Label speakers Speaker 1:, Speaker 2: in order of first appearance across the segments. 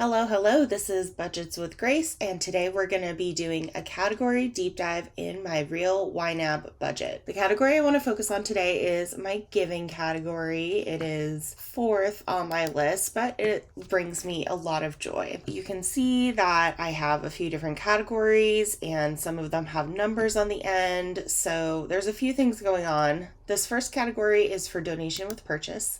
Speaker 1: Hello, this is Budgets with Grace, and today we're going to be doing a category deep dive in my real YNAB budget. The category I want to focus on today is my giving category. It is fourth on my list, but it brings me a lot of joy. You can see that I have a few different categories, and some of them have numbers on the end, so there's a few things going on. This first category is for donation with purchase.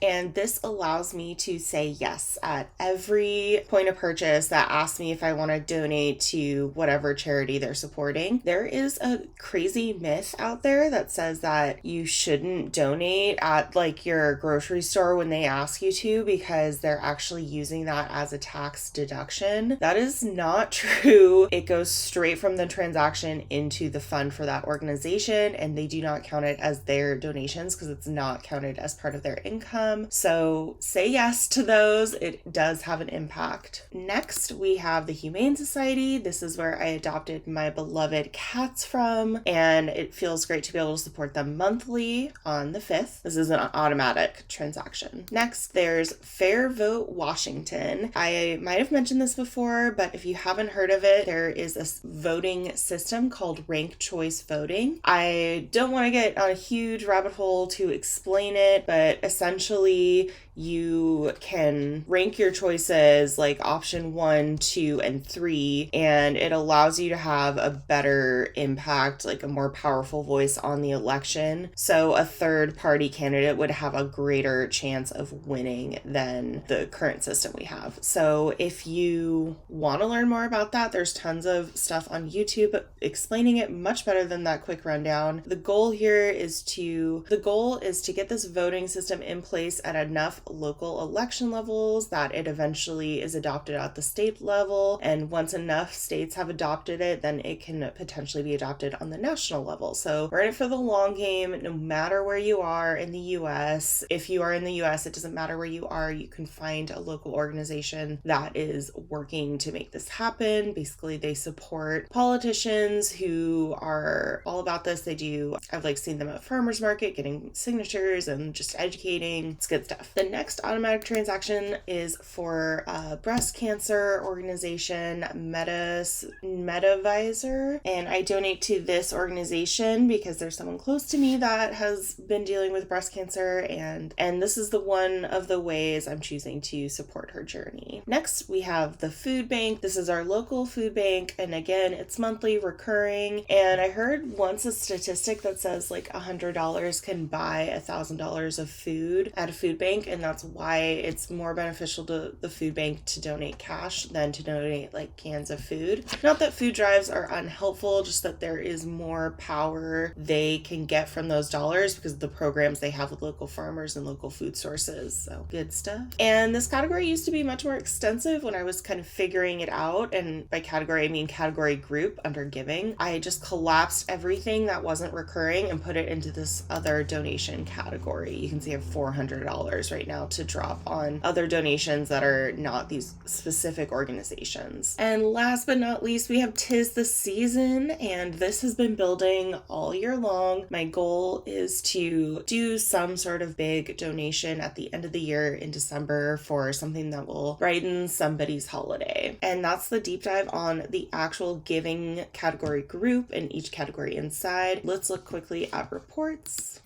Speaker 1: And this allows me to say yes at every point of purchase that asks me if I want to donate to whatever charity they're supporting. There is a crazy myth out there that says that you shouldn't donate at like your grocery store when they ask you to because they're actually using that as a tax deduction. That is not true. It goes straight from the transaction into the fund for that organization, and they do not count it as their donations because it's not counted as part of their income. So say yes to those. It does have an impact. Next, we have the Humane Society. This is where I adopted my beloved cats from, and it feels great to be able to support them monthly on the 5th. This is an automatic transaction. Next, there's FairVote Washington. I might have mentioned this before, but if you haven't heard of it, there is a voting system called ranked choice voting. I don't want to get on a huge rabbit hole to explain it, but essentially you can rank your choices like option 1, 2, and 3, and it allows you to have a better impact, like a more powerful voice on the election. So a third party candidate would have a greater chance of winning than the current system we have. So if you want to learn more about that, there's tons of stuff on YouTube explaining it much better than that quick rundown. The goal is to get this voting system in place at enough local election levels that it eventually is adopted at the state level, and once enough states have adopted it, then it can potentially be adopted on the national level. So we're in it for the long game, no matter where you are in the US. If you are in the US, it doesn't matter where you are, you can find a local organization that is working to make this happen. Basically, they support politicians who are all about this. I've seen them at farmers market getting signatures and just educating. It's good stuff. The next automatic transaction is for a breast cancer organization, METAvivor, and I donate to this organization because there's someone close to me that has been dealing with breast cancer, and this is one of the ways I'm choosing to support her journey. Next, we have the food bank. This is our local food bank, and again, it's monthly recurring, and I heard once a statistic that says like $100 can buy $1,000 of food at a food bank, and that's why it's more beneficial to the food bank to donate cash than to donate like cans of food. Not that food drives are unhelpful, just that there is more power they can get from those dollars because of the programs they have with local farmers and local food sources. So good stuff. And this category used to be much more extensive when I was kind of figuring it out, and by category I mean category group under giving. I just collapsed everything that wasn't recurring and put it into this other donation category. You can see I have $400 right now to drop on other donations that are not these specific organizations. And last but not least, we have 'Tis the Season, and this has been building all year long. My goal is to do some sort of big donation at the end of the year in December for something that will brighten somebody's holiday. And that's the deep dive on the actual giving category group and each category inside. Let's look quickly at reports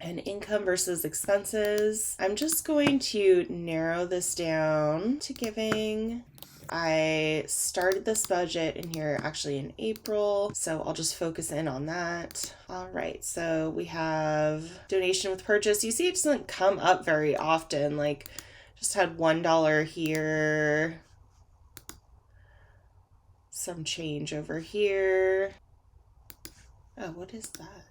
Speaker 1: and income versus expenses. I'm just going to narrow this down to giving. I started this budget in here actually in April, so I'll just focus in on that. All right, so we have donation with purchase. You see it doesn't come up very often, like just had $1 here, some change over here. Oh, what is that?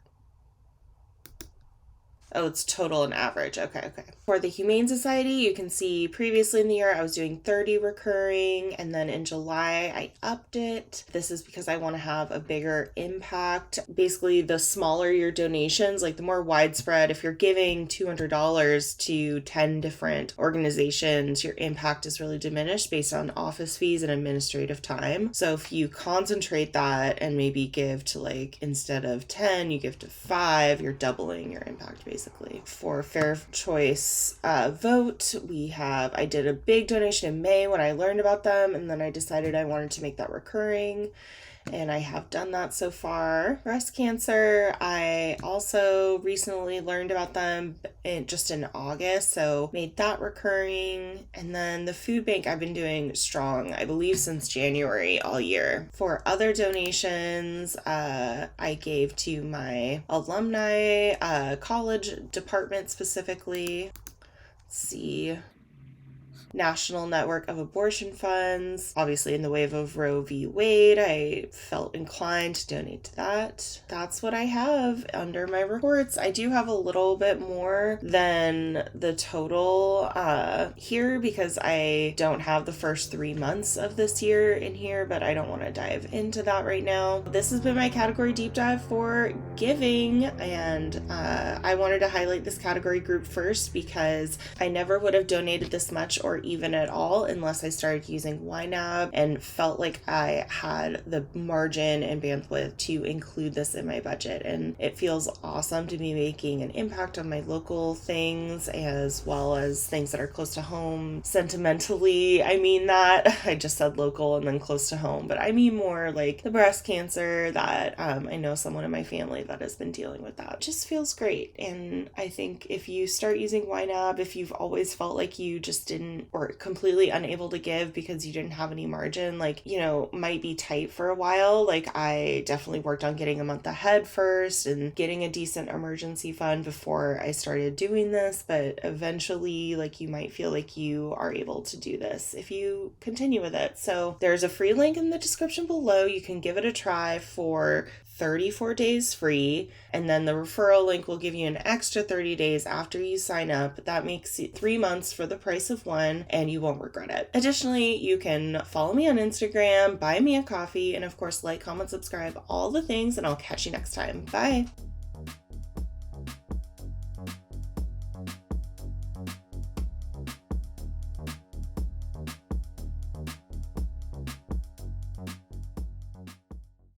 Speaker 1: Oh, it's total and average. Okay. For the Humane Society, you can see previously in the year I was doing 30 recurring, and then in July I upped it. This is because I want to have a bigger impact. Basically, the smaller your donations, like the more widespread, if you're giving $200 to 10 different organizations, your impact is really diminished based on office fees and administrative time. So if you concentrate that and maybe give to instead of 10, you give to 5, you're doubling your impact basically. basically. For Fair Choice Vote, I did a big donation in May when I learned about them, and then I decided I wanted to make that recurring. And I have done that so far. Breast cancer, I also recently learned about them just in August, so made that recurring. And then the food bank I've been doing strong, I believe, since January all year. For other donations, I gave to my alumni college department specifically. Let's see. National Network of Abortion Funds. Obviously, in the wave of Roe v. Wade, I felt inclined to donate to that. That's what I have under my reports. I do have a little bit more than the total here because I don't have the first 3 months of this year in here, but I don't want to dive into that right now. This has been my category deep dive for giving, and I wanted to highlight this category group first because I never would have donated this much or even at all unless I started using YNAB and felt like I had the margin and bandwidth to include this in my budget. And it feels awesome to be making an impact on my local things as well as things that are close to home. Sentimentally, I mean that. I just said local and then close to home, but I mean more like the breast cancer that I know someone in my family that has been dealing with that. It just feels great. And I think if you start using YNAB, if you've always felt like you just didn't or completely unable to give because you didn't have any margin, like, you know, might be tight for a while. Like, I definitely worked on getting a month ahead first and getting a decent emergency fund before I started doing this, but eventually, like, you might feel like you are able to do this if you continue with it. So there's a free link in the description below. You can give it a try for 34 days free, and then the referral link will give you an extra 30 days after you sign up. That makes it 3 months for the price of one, and you won't regret it. Additionally, you can follow me on Instagram, buy me a coffee, and of course, like, comment, subscribe, all the things, and I'll catch you next time. Bye!